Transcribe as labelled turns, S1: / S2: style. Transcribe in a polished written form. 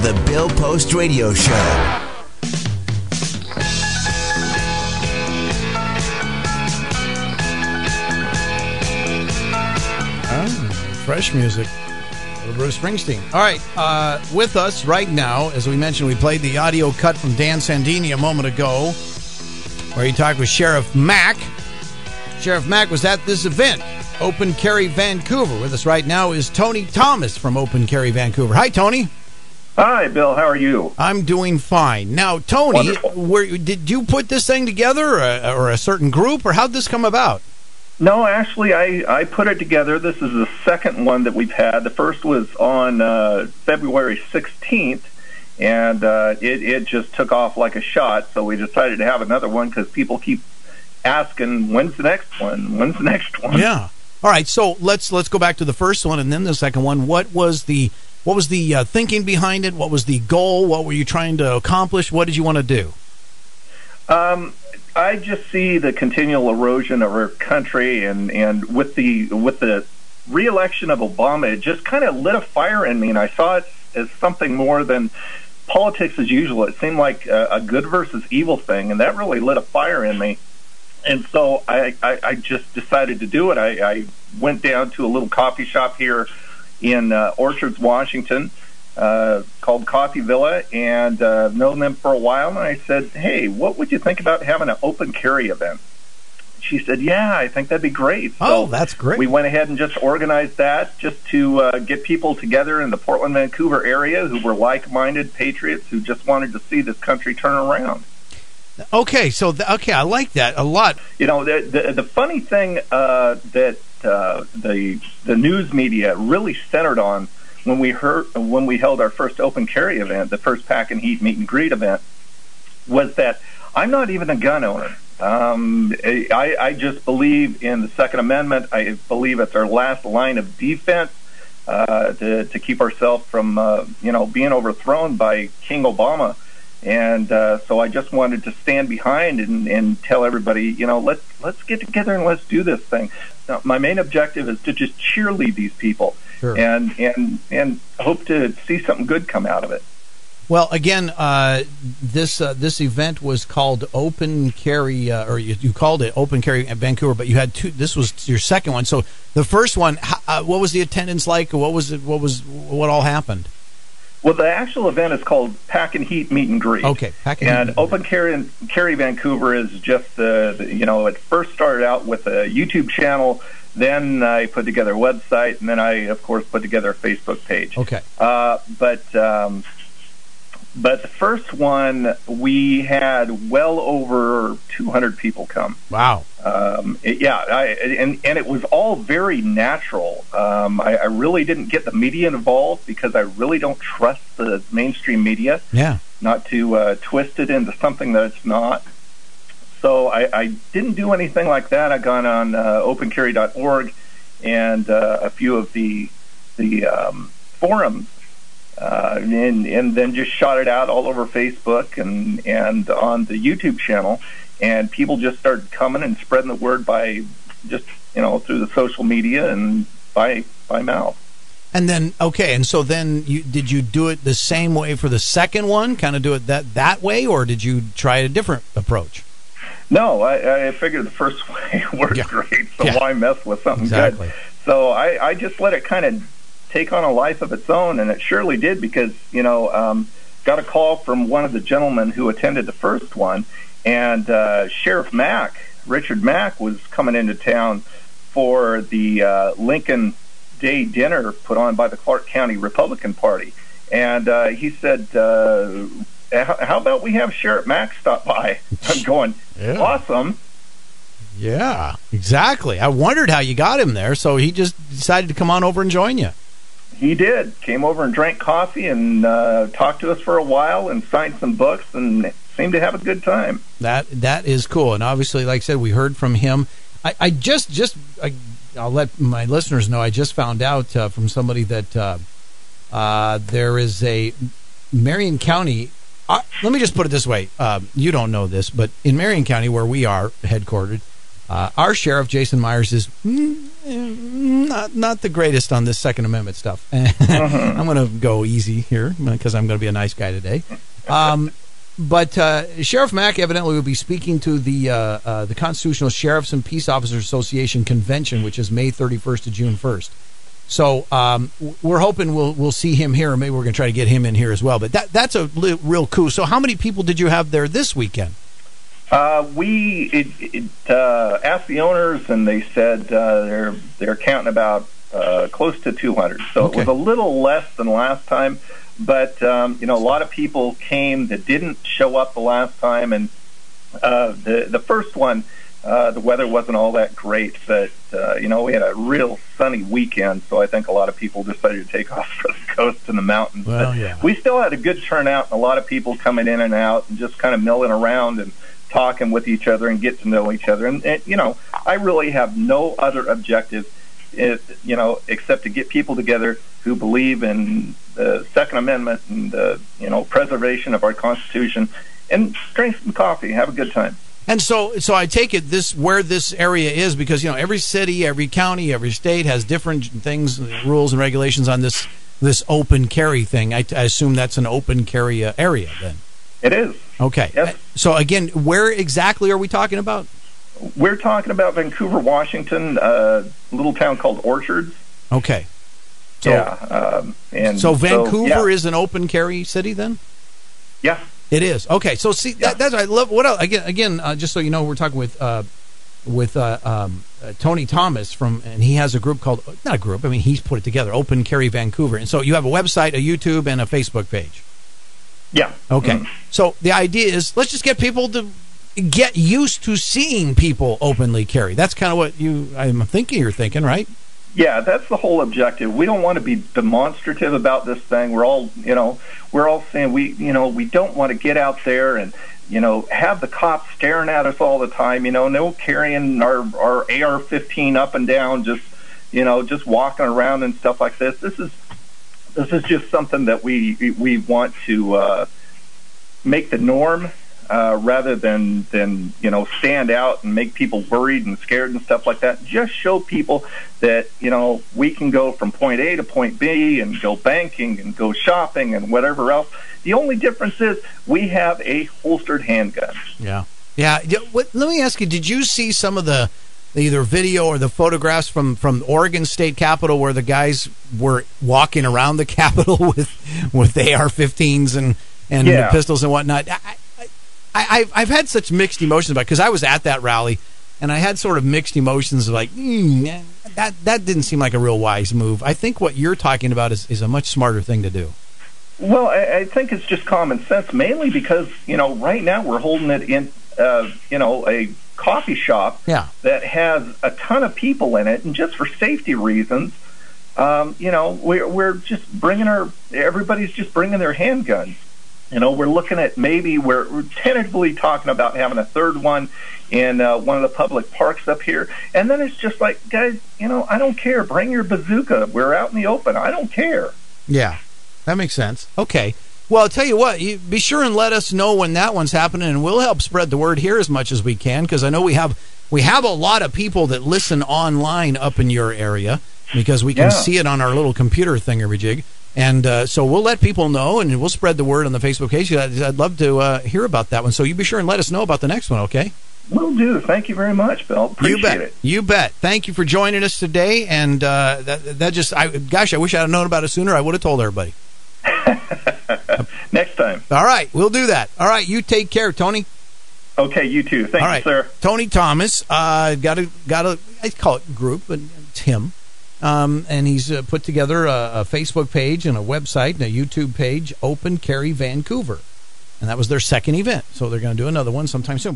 S1: The Bill Post Radio Show.
S2: Fresh music. Bruce Springsteen. All right, with us right now, as we mentioned, we played the audio cut from Dan Sandini a moment ago, where he talked with Sheriff Mack. Sheriff Mack was at this event, Open Carry Vancouver. With us right now is Tony Thomas from Open Carry Vancouver. Hi, Tony.
S3: Hi, Bill. How are you?
S2: I'm doing fine. Now, Tony, did you put this thing together, or a certain group, or how'd this come about?
S3: No, actually, I put it together. This is the second one that we've had. The first was on February 16th, and it just took off like a shot, so we decided to have another one because people keep asking, when's the next one? When's the next one?
S2: Yeah. All right, so let's go back to the first one and then the second one. What was the thinking behind it? What was the goal? What were you trying to accomplish? What did you want to do?
S3: I just see the continual erosion of our country, and with the re-election of Obama, it just kind of lit a fire in me, and I saw it as something more than politics as usual. It seemed like a good versus evil thing, and that really lit a fire in me. And so I just decided to do it. I went down to a little coffee shop here in Orchards, Washington, called Coffee Villa, and known them for a while, and I said, hey, what would you think about having an open carry event? She said, yeah, I think that'd be great.
S2: So that's great.
S3: We went ahead and just organized that just to get people together in the Portland, Vancouver area who were like-minded patriots who just wanted to see this country turn around.
S2: Okay, so I like that a lot.
S3: You know, the funny thing that the news media really centered on when we held our first open carry event, the first Pack and Heat meet and greet event, was that I'm not even a gun owner. I just believe in the Second Amendment. I believe it's our last line of defense to keep ourselves from being overthrown by King Obama. And so I just wanted to stand behind and tell everybody, let's get together and let's do this thing. Now, my main objective is to just cheerlead these people.
S2: Sure.
S3: And hope to see something good come out of it.
S2: Well, again, this event was called Open Carry, or you called it Open Carry at Vancouver, but you had two. This was your second one. So the first one, what was the attendance like? What all happened?
S3: Well, the actual event is called Pack and Heat Meet and Greet.
S2: Okay, Pack
S3: and Heat. Open Carry Vancouver is just it first started out with a YouTube channel. Then I put together a website, and then I, of course, put together a Facebook page.
S2: Okay.
S3: But the first one, we had well over 200 people come.
S2: Wow.
S3: And it was all very natural. I really didn't get the media involved because I really don't trust the mainstream media.
S2: Yeah.
S3: Not to twist it into something that it's not. So I didn't do anything like that. I got on opencarry.org and a few of the forums, and then just shot it out all over Facebook and on the YouTube channel, and people just started coming and spreading the word by just through the social media and by mouth.
S2: And then so then did you do it the same way for the second one? Kind of do it that way, or did you try a different approach?
S3: No, I figured the first way worked great, so why mess with something good? So I just let it kind of take on a life of its own, and it surely did because, got a call from one of the gentlemen who attended the first one, and Sheriff Mack, Richard Mack, was coming into town for the Lincoln Day dinner put on by the Clark County Republican Party. And he said, how about we have Sheriff Mack stop by? I'm going, awesome.
S2: Yeah, exactly. I wondered how you got him there, so he just decided to come on over and join you.
S3: He did. Came over and drank coffee and talked to us for a while and signed some books and seemed to have a good time. That
S2: is cool. And obviously, like I said, we heard from him. I'll let my listeners know, I just found out from somebody that there is a Marion County. Let me just put it this way. You don't know this, but in Marion County, where we are headquartered, Our sheriff, Jason Myers, is not the greatest on this Second Amendment stuff. I'm going to go easy here because I'm going to be a nice guy today. But Sheriff Mack evidently will be speaking to the Constitutional Sheriffs and Peace Officers Association convention, which is May 31st to June 1st. So we're hoping we'll see him here, or maybe we're going to try to get him in here as well. But that's a real coup. So how many people did you have there this weekend?
S3: We asked the owners, and they said they're counting about close to 200. So It was a little less than last time, but a lot of people came that didn't show up the last time, and the first one, the weather wasn't all that great, but we had a real sunny weekend, so I think a lot of people decided to take off for the coast and the mountains.
S2: Well,
S3: but we still had a good turnout, and a lot of people coming in and out and just kind of milling around and talking with each other and get to know each other. And I really have no other objective, except to get people together who believe in the Second Amendment and the, preservation of our Constitution, and drink some coffee, have a good time.
S2: And so I take it where this area is, because every city, every county, every state has different things, rules and regulations on this open carry thing. I assume that's an open carry area then.
S3: It is.
S2: Okay.
S3: Yes.
S2: So again, where exactly are we talking about?
S3: We're talking about Vancouver, Washington, a little town called Orchards.
S2: Okay. So,
S3: so
S2: Vancouver is an open carry city then?
S3: Yeah.
S2: It is. Okay. So see, that's I love. What else? Again, just so you know, we're talking with Tony Thomas and he has a group called, not a group, I mean, he's put it together, Open Carry Vancouver. And so you have a website, a YouTube, and a Facebook page.
S3: Yeah.
S2: Okay.
S3: Mm-hmm.
S2: So the idea is, let's just get people to get used to seeing people openly carry. That's kind of what I'm thinking you're thinking, right?
S3: Yeah, that's the whole objective. We don't want to be demonstrative about this thing. We're all saying we don't want to get out there and, have the cops staring at us all the time, no carrying our AR-15 up and down, just walking around and stuff like this. This is just something that we want to make the norm, rather than stand out and make people worried and scared and stuff like that. Just show people that we can go from point A to point B and go banking and go shopping and whatever else. The only difference is we have a holstered handgun.
S2: Yeah. Let me ask you: did you see some of the either video or the photographs from the Oregon State Capitol where the guys were walking around the Capitol with the AR-15s and the pistols and whatnot? I've had such mixed emotions about it, because I was at that rally, and I had sort of mixed emotions of like, that didn't seem like a real wise move. I think what you're talking about is a much smarter thing to do.
S3: Well, I think it's just common sense, mainly because, right now we're holding it in, a coffee shop that has a ton of people in it, and just for safety reasons, we're just everybody's just bringing their handguns. We're looking at we're tentatively talking about having a third one in one of the public parks up here. And then it's just like, guys, I don't care. Bring your bazooka. We're out in the open. I don't care. Yeah,
S2: that makes sense. Okay. Well, I'll tell you what, you be sure and let us know when that one's happening, and we'll help spread the word here as much as we can, because I know we have a lot of people that listen online up in your area, because we can see it on our little computer thingamajig. And so we'll let people know, and we'll spread the word on the Facebook page. I'd love to hear about that one. So you be sure and let us know about the next one, okay?
S3: Will do. Thank you very much, Bill. Appreciate it.
S2: You bet. Thank you for joining us today. And I wish I had known about it sooner. I would have told everybody.
S3: Next time.
S2: All right, we'll do that. All right, you take care, Tony.
S3: Okay, you too. Thank you, sir.
S2: Tony Thomas, got a I call it group, but it's him. And he's put together a Facebook page and a website and a YouTube page, Open Carry Vancouver. And that was their second event. So they're going to do another one sometime soon.